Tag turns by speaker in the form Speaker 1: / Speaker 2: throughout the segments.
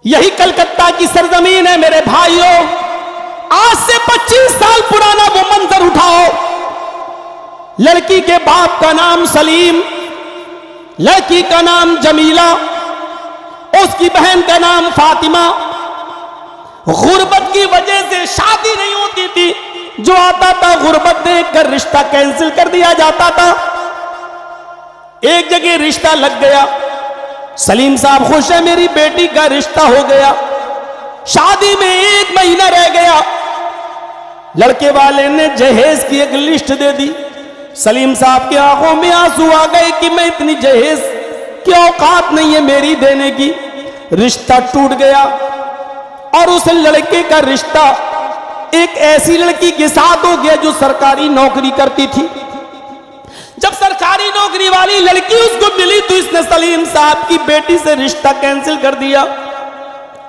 Speaker 1: यही कलकत्ता की सरजमीन है मेरे भाइयों। आज से 25 साल पुराना वो मंजर उठाओ। लड़की के बाप का नाम सलीम, लड़की का नाम जमीला, उसकी बहन का नाम फातिमा। गुर्बत की वजह से शादी नहीं होती थी। जो आता था गुर्बत देखकर रिश्ता कैंसिल कर दिया जाता था। एक जगह रिश्ता लग गया। सलीम साहब खुश है, मेरी बेटी का रिश्ता हो गया। शादी में 1 महीना रह गया। लड़के वाले ने जहेज की एक लिस्ट दे दी। सलीम साहब की आंखों में आंसू आ गए कि मैं इतनी जहेज की औकात नहीं है मेरी देने की। रिश्ता टूट गया और उस लड़के का रिश्ता एक ऐसी लड़की के साथ हो गया जो सरकारी नौकरी करती थी। जब सरकारी नौकरी वाली लड़की उसको मिली तो इसने सलीम साहब की बेटी से रिश्ता कैंसिल कर दिया।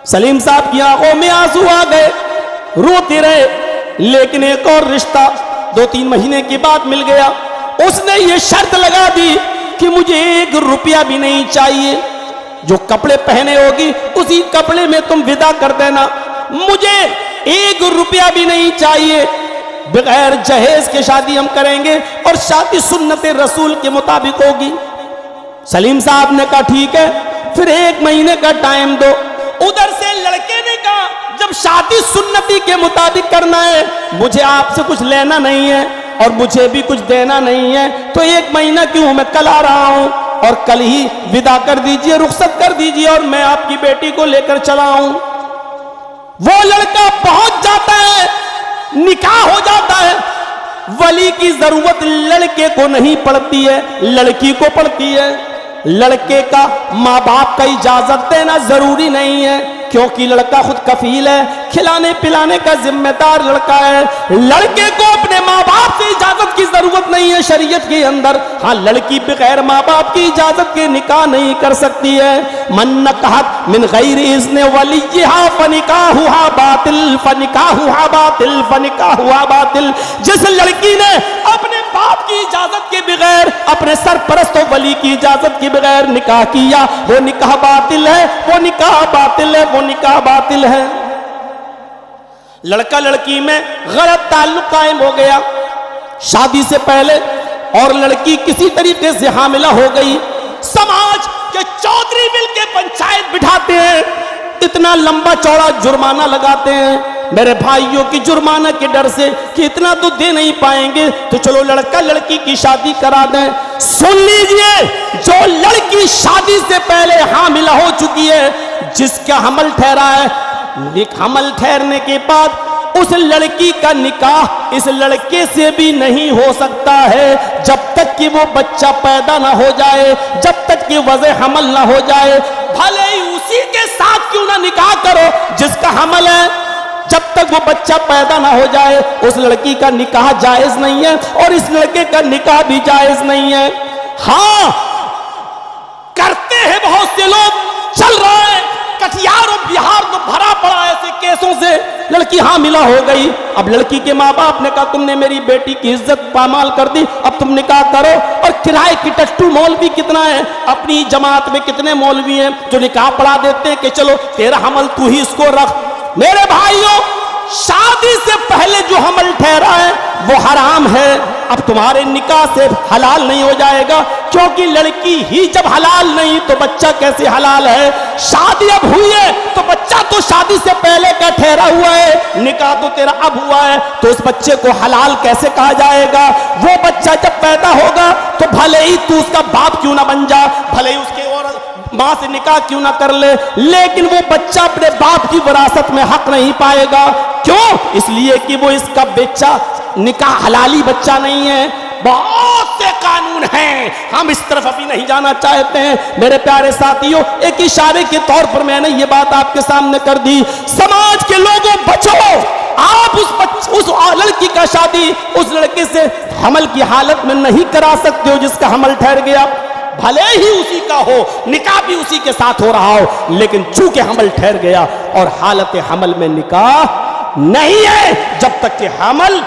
Speaker 1: सलीम साहब की आंखों में आंसू आ गए, रोते रहे। लेकिन एक और रिश्ता 2-3 महीने के बाद मिल गया। उसने ये शर्त लगा दी कि मुझे 1 रुपया भी नहीं चाहिए। जो कपड़े पहने होगी उसी कपड़े में तुम विदा कर देना। मुझे 1 रुपया भी नहीं चाहिए। बगैर जहेज के शादी हम करेंगे और शादी सुन्नत रसूल के मुताबिक होगी। सलीम साहब ने कहा ठीक है, फिर 1 महीने का टाइम दो। उधर से लड़के ने कहा जब शादी सुन्नती के मुताबिक करना है, मुझे आपसे कुछ लेना नहीं है और मुझे भी कुछ देना नहीं है, तो 1 महीना क्यों, मैं कल आ रहा हूं और कल ही विदा कर दीजिए, रुखसत कर दीजिए और मैं आपकी बेटी को लेकर चला आऊं। वो लड़का पहुंच जाता है, निकाह हो जाता है। वली की जरूरत लड़के को नहीं पड़ती है, लड़की को पड़ती है। लड़के का माँ बाप का इजाजत देना जरूरी नहीं है, क्योंकि लड़का खुद कफील है, खिलाने पिलाने का जिम्मेदार लड़का है। लड़के को अपने माँ बाप से इजाजत की जरूरत नहीं है शरीयत के अंदर। हाँ, लड़की बगैर माँ बाप की इजाजत के निकाह नहीं कर सकती है। मन नकाहत मिन गैरि इज़्नि वलिय्यहा फनिकाहुहा बातिल, फनिकाहुहा बातिल, फनिकाहुहा बातिल। जिस लड़की ने अपने बाप की इजाजत के बगैर, अपने सरपरस्त वली की इजाजत के बगैर निकाह किया, वो निकाह बातिल है, वो निकाह बातिल है, वो निकाह बातिल है। लड़का लड़की में गलत ताल्लुक कायम हो गया शादी से पहले और लड़की किसी तरीके से हामिला हो गई। समाज के चौधरी मिलकर पंचायत बिठाते हैं, इतना लंबा चौड़ा जुर्माना लगाते हैं मेरे भाइयों की, जुर्माना के डर से कि इतना तो दे नहीं पाएंगे तो चलो लड़का लड़की की शादी करा दें। सुन लीजिए, जो लड़की शादी से पहले हामिला हो चुकी है, जिसका हमल ठहरा है, हमल ठहरने के बाद उस लड़की का निकाह इस लड़के से भी नहीं हो सकता है जब तक कि वो बच्चा पैदा ना हो जाए, जब तक कि वज़े हमल ना हो जाए। भले ही उसी के साथ क्यों ना निकाह करो जिसका हमल है, जब तक वो बच्चा पैदा ना हो जाए उस लड़की का निकाह जायज नहीं है और इस लड़के का निकाह भी जायज नहीं है। हाँ, करते हैं बहुत से लोग, चल रहा है। कटिहार और बिहार तो भरा पड़ा ऐसे केसों से। लड़की हामिला हो गई, अब लड़की के माँ बाप ने कहा तुमने मेरी बेटी की इज्जत पामाल कर दी, अब तुम निकाह करो। और किराए की टट्टू मौलवी कितना है, अपनी जमात में कितने मौलवी हैं जो निकाह पढ़ा देते हैं कि चलो तेरा हमल तू ही इसको रख। मेरे भाइयों, शादी से पहले जो हमल ठहरा है वो हराम है, अब तुम्हारे निकाह से हलाल नहीं हो जाएगा, क्योंकि लड़की ही जब हलाल नहीं तो बच्चा कैसे हलाल है। शादी अब हुई है तो बच्चा तो शादी से पहले का ठहरा हुआ है, निकाह तो तेरा अब हुआ है, तो उस बच्चे को हलाल कैसे कहा जाएगा। वो बच्चा जब पैदा होगा तो भले ही तू उसका बाप क्यों ना बन जा, भले ही उसके और माँ से निकाह क्यों ना कर ले, लेकिन वो बच्चा अपने बाप की विरासत में हक नहीं पाएगा। क्यों? इसलिए कि वो इसका बच्चा निकाह हलाली बच्चा नहीं है। बहुत से कानून हैं, हम इस तरफ अभी नहीं जाना चाहते हैं। मेरे प्यारे साथियों, एक इशारे के तौर पर मैंने ये बात आपके सामने कर दी। समाज के लोगों बचो, आप उस लड़की का शादी उस लड़के से हमल की हालत में नहीं करा सकते हो जिसका हमल ठहर गया। भले ही उसी का हो, निकाह भी उसी के साथ हो रहा हो, लेकिन चूंकि हमल ठहर गया और हालत हमल में निकाह नहीं है, जब तक कि हमल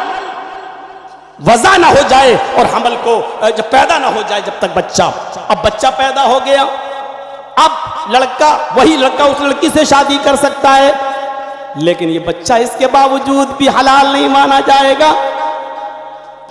Speaker 1: वज़ा ना हो जाए और हमल को जब पैदा ना हो जाए, जब तक बच्चा, अब बच्चा पैदा हो गया, अब लड़का, वही लड़का उस लड़की से शादी कर सकता है, लेकिन ये बच्चा इसके बावजूद भी हलाल नहीं माना जाएगा।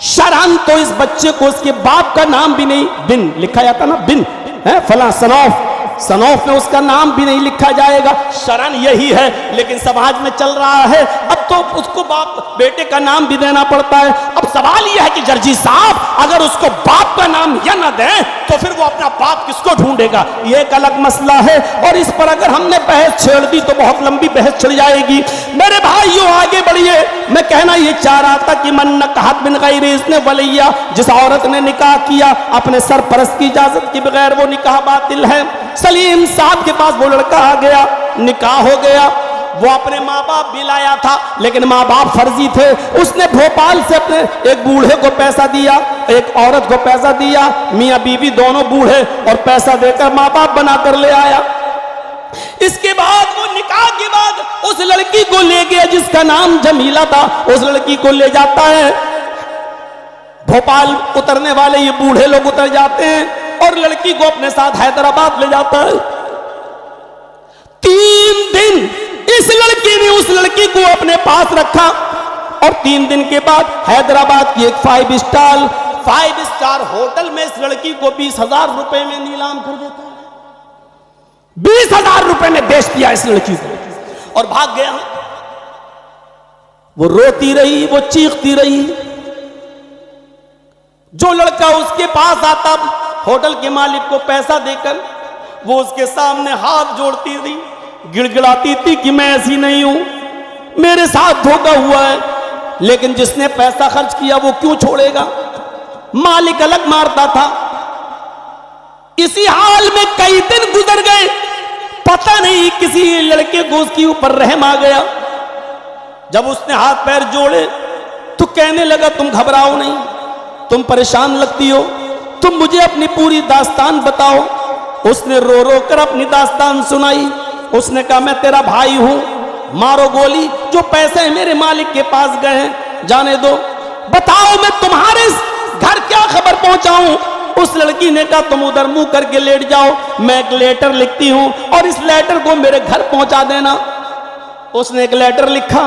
Speaker 1: शरअन तो इस बच्चे को उसके बाप का नाम भी नहीं, बिन लिखा जाता ना, बिन है फला सनौफ, सनौफ में उसका नाम भी नहीं लिखा जाएगा। शरअन यही है, लेकिन समाज में चल रहा है अब तो उसको बाप बेटे का नाम भी देना पड़ता है। अब सवाल यह है कि जर्जी साहब अगर उसको बाप का नाम या ना दें तो फिर वो अपना बाप किसको ढूंढेगा, ये एक अलग मसला है। और इस पर अगर हमने बहस छेड़ दी तो बहुत लंबी बहस चल जाएगी। मेरे भाइयों आगे बढ़िए, मैं कहना ये चाह रहा था कि मन नकाहत बिन गैर इज़्न वलिया, जिस औरत ने निकाह किया अपने सरपरस्त की इजाजत के बगैर वो निकाह बातिल है। सलीम साहब के पास वो लड़का आ गया, निकाह हो गया, वो अपने माँ बाप भी लाया था, लेकिन माँ बाप फर्जी थे। उसने भोपाल से अपने एक बूढ़े को पैसा दिया, एक औरत को पैसा दिया, मियाँ बीवी दोनों बूढ़े, और पैसा देकर माँ बाप बनाकर ले आया। इसके बाद वो निकाह के बाद उस लड़की को ले गया जिसका नाम जमीला था, उस लड़की को ले जाता है। भोपाल उतरने वाले ये बूढ़े लोग उतर जाते हैं और लड़की को अपने साथ हैदराबाद ले जाता है। 3 दिन इस लड़की ने उस लड़की को अपने पास रखा और 3 दिन के बाद हैदराबाद की एक 5 स्टार होटल में इस लड़की को 20,000 रुपए में नीलाम कर देता है। 20,000 रुपए में बेच दिया इस लड़की को और भाग गया। वो रोती रही, वो चीखती रही। जो लड़का उसके पास आता होटल के मालिक को पैसा देकर, वो उसके सामने हाथ जोड़ती थी, गिड़गिड़ाती थी कि मैं ऐसी नहीं हूं, मेरे साथ धोखा हुआ है, लेकिन जिसने पैसा खर्च किया वो क्यों छोड़ेगा। मालिक अलग मारता था। इसी हाल में कई दिन गुजर गए, पता नहीं किसी लड़के को उसके ऊपर रहम आ गया। जब उसने हाथ पैर जोड़े तो कहने लगा तुम घबराओ नहीं, तुम परेशान लगती हो, तुम मुझे अपनी पूरी दास्तान बताओ। उसने रो रो कर अपनी दास्तान सुनाई। उसने कहा मैं तेरा भाई हूं, मारो गोली, जो पैसे मेरे मालिक के पास गए हैं जाने दो, बताओ मैं तुम्हारे घर क्या खबर पहुंचाऊं। उस लड़की ने कहा तुम उधर मुंह करके लेट जाओ, मैं एक लेटर लिखती हूं और इस लेटर को मेरे घर पहुंचा देना। उसने एक लेटर लिखा,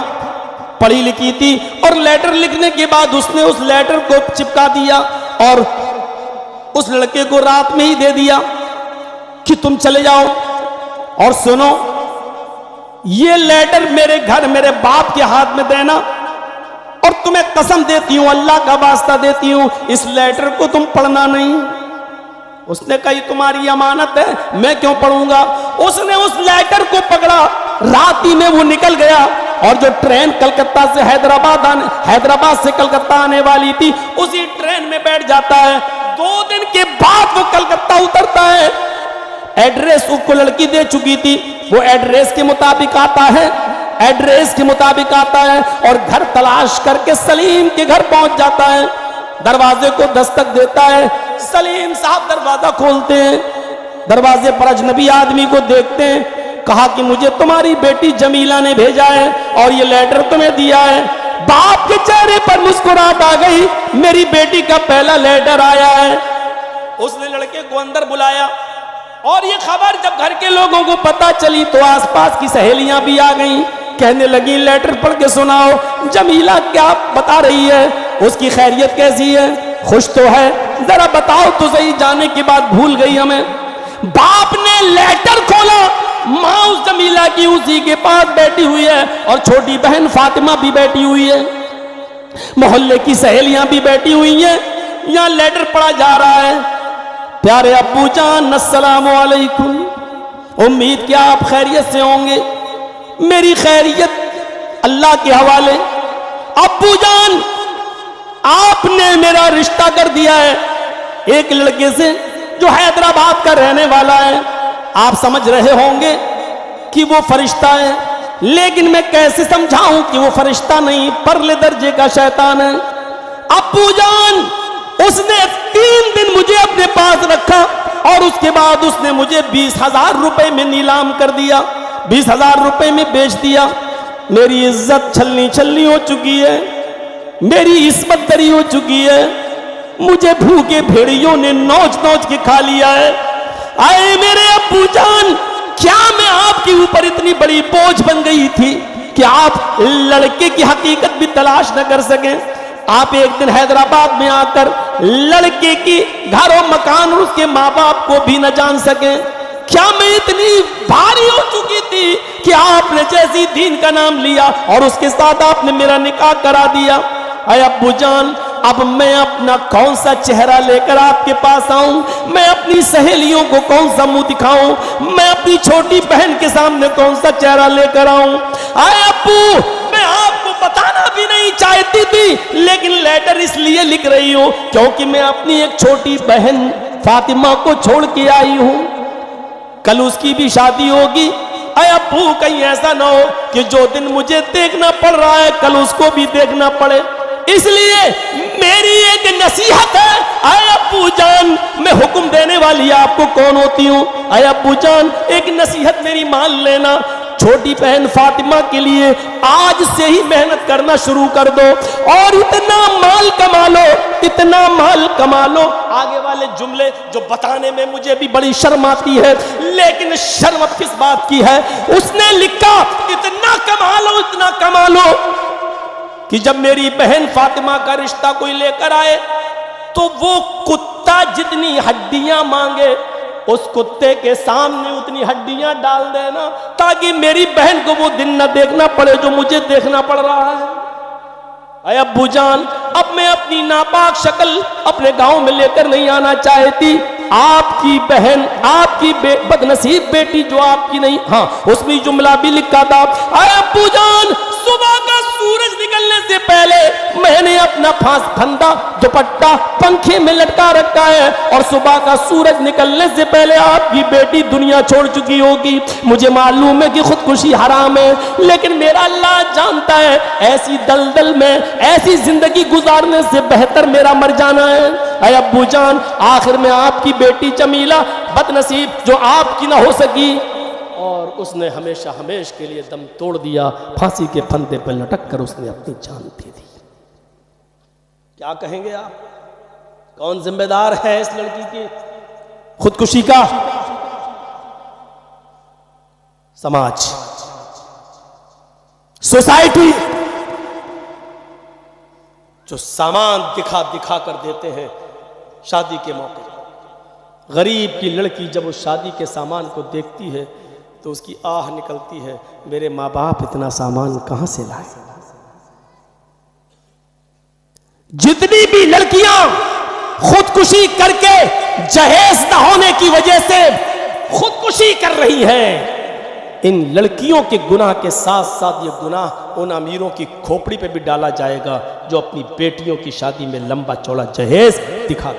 Speaker 1: पढ़ी लिखी थी, और लेटर लिखने के बाद उसने उस लेटर को चिपका दिया और उस लड़के को रात में ही दे दिया कि तुम चले जाओ और सुनो, ये लेटर मेरे घर मेरे बाप के हाथ में देना, और तुम्हें कसम देती हूं, अल्लाह का वास्ता देती हूं, इस लेटर को तुम पढ़ना नहीं। उसने कहा तुम्हारी अमानत है, मैं क्यों पढ़ूंगा। उसने उस लेटर को पकड़ा, रात ही में वो निकल गया और जो ट्रेन कलकत्ता से हैदराबाद से कलकत्ता आने वाली थी उसी ट्रेन में बैठ जाता है। 2 दिन के बाद वो कलकत्ता उतरता है। एड्रेस उसको लड़की दे चुकी थी, वो एड्रेस के मुताबिक आता है, और घर तलाश करके सलीम के घर पहुंच जाता है। दरवाजे को दस्तक देता है, सलीम साहब दरवाजा खोलते हैं। दरवाजे पर अजनबी आदमी को देखते हैं। कहा कि मुझे तुम्हारी बेटी जमीला ने भेजा है और ये लेटर तुम्हें दिया है। बाप के चेहरे पर मुस्कुराहट आ गई, मेरी बेटी का पहला लेटर आया है। उसने लड़के को अंदर बुलाया और ये खबर जब घर के लोगों को पता चली तो आसपास की सहेलियां भी आ गईं, कहने लगी लेटर पढ़ के सुनाओ, जमीला क्या बता रही है, उसकी खैरियत कैसी है, खुश तो है, जरा बताओ तो सही। जाने के बाद भूल गई हमें। बाप ने लेटर खोला, माँ उस जमीला की उसी के पास बैठी हुई है और छोटी बहन फातिमा भी बैठी हुई है, मोहल्ले की सहेलियां भी बैठी हुई हैं। यहाँ लेटर पढ़ा जा रहा है, प्यारे अब्बू जान अस्सलामु अलैकुम, उम्मीद क्या आप खैरियत से होंगे। मेरी खैरियत अल्लाह के हवाले। अब्बू जान आपने मेरा रिश्ता कर दिया है एक लड़के से जो हैदराबाद का रहने वाला है। आप समझ रहे होंगे कि वो फरिश्ता है, लेकिन मैं कैसे समझाऊं कि वो फरिश्ता नहीं, परले दर्जे का शैतान है। अब्बू जान उसने 3 दिन मुझे अपने पास रखा और उसके बाद उसने मुझे 20,000 रुपए में नीलाम कर दिया, 20,000 रुपए में बेच दिया। मेरी इज्जत छलनी छलनी हो चुकी है, मेरी इस्मत दरी हो चुकी है। मुझे भूखे भेड़ियों ने नोच नोच के खा लिया है। आए मेरे अब्बू जान, क्या मैं आपके ऊपर इतनी बड़ी बोझ बन गई थी कि आप लड़के की हकीकत भी तलाश न कर सकें? आप एक दिन हैदराबाद में आकर लड़के की घर और मकान और उसके माँ बाप को भी न जान सके? क्या मैं इतनी भारी हो चुकी थी कि आपने जैसी दीन का नाम लिया और उसके साथ आपने मेरा निकाह करा दिया? अरे अब्बू जान, अब मैं अपना कौन सा चेहरा लेकर आपके पास आऊं? मैं अपनी सहेलियों को कौन सा मुंह दिखाऊं? मैं अपनी छोटी बहन के सामने कौन सा चेहरा लेकर आऊं? अरे अब्बू, मैं आपको बताना भी नहीं चाहती थी, लेकिन लेटर इसलिए लिख रही हूं क्योंकि मैं अपनी एक छोटी बहन फातिमा को छोड़ के आई हूं। कल उसकी भी शादी होगी। अरे अब्बू, कहीं ऐसा ना हो कि जो दिन मुझे देखना पड़ रहा है कल उसको भी देखना पड़े। इसलिए मेरी एक नसीहत है। अरे अब्बू जान, मैं हुक्म देने वाली आपको कौन होती हूँ? अरे अब्बू जान, एक नसीहत मेरी मान लेना। छोटी बहन फातिमा के लिए आज से ही मेहनत करना शुरू कर दो और इतना माल कमा लो, इतना माल कमा लो। आगे वाले जुमले जो बताने में मुझे भी बड़ी शर्म आती है, लेकिन शर्म किस बात की है? उसने लिखा इतना कमा लो, इतना कमा लो कि जब मेरी बहन फातिमा का रिश्ता कोई लेकर आए तो वो कुत्ता जितनी हड्डियां मांगे उस कुत्ते के सामने उतनी हड्डियां डाल देना, ताकि मेरी बहन को वो दिन न देखना पड़े जो मुझे देखना पड़ रहा है। अरे अब्बू जान, अब मैं अपनी नापाक शक्ल अपने गांव में लेकर नहीं आना चाहती। आपकी बहन, आपकी बदनसीब बेटी जो आपकी नहीं, हाँ उसमें जुमला भी लिखा था। अरे अब्बू जान, सुबह का सूरज निकलने से पहले मैंने अपना फंदा दुपट्टा पंखे में लटका रखा है और सुबह का सूरज निकलने से पहले आपकी बेटी दुनिया छोड़ चुकी होगी। मुझे मालूम है कि खुदकुशी हराम है, लेकिन मेरा अल्लाह जानता है ऐसी दलदल में ऐसी जिंदगी गुजारने से बेहतर मेरा मर जाना है। अरे अब्बू जान, आखिर में आपकी बेटी जमीला बदनसीब जो आपकी ना हो सकी और उसने हमेशा हमेश के लिए दम तोड़ दिया, फांसी के फंदे पर लटक कर उसने अपनी जान दे दी। क्या कहेंगे आप? कौन जिम्मेदार है इस लड़की की खुदकुशी का? समाज, सोसाइटी, जो सामान दिखा दिखा कर देते हैं शादी के मौके। गरीब की लड़की जब उस शादी के सामान को देखती है तो उसकी आह निकलती है, मेरे माँ बाप इतना सामान कहां से लाए? जितनी भी लड़कियां खुदकुशी करके जहेज न होने की वजह से खुदकुशी कर रही हैं, इन लड़कियों के गुनाह के साथ साथ ये गुनाह उन अमीरों की खोपड़ी पे भी डाला जाएगा जो अपनी बेटियों की शादी में लंबा चौड़ा जहेज दिखा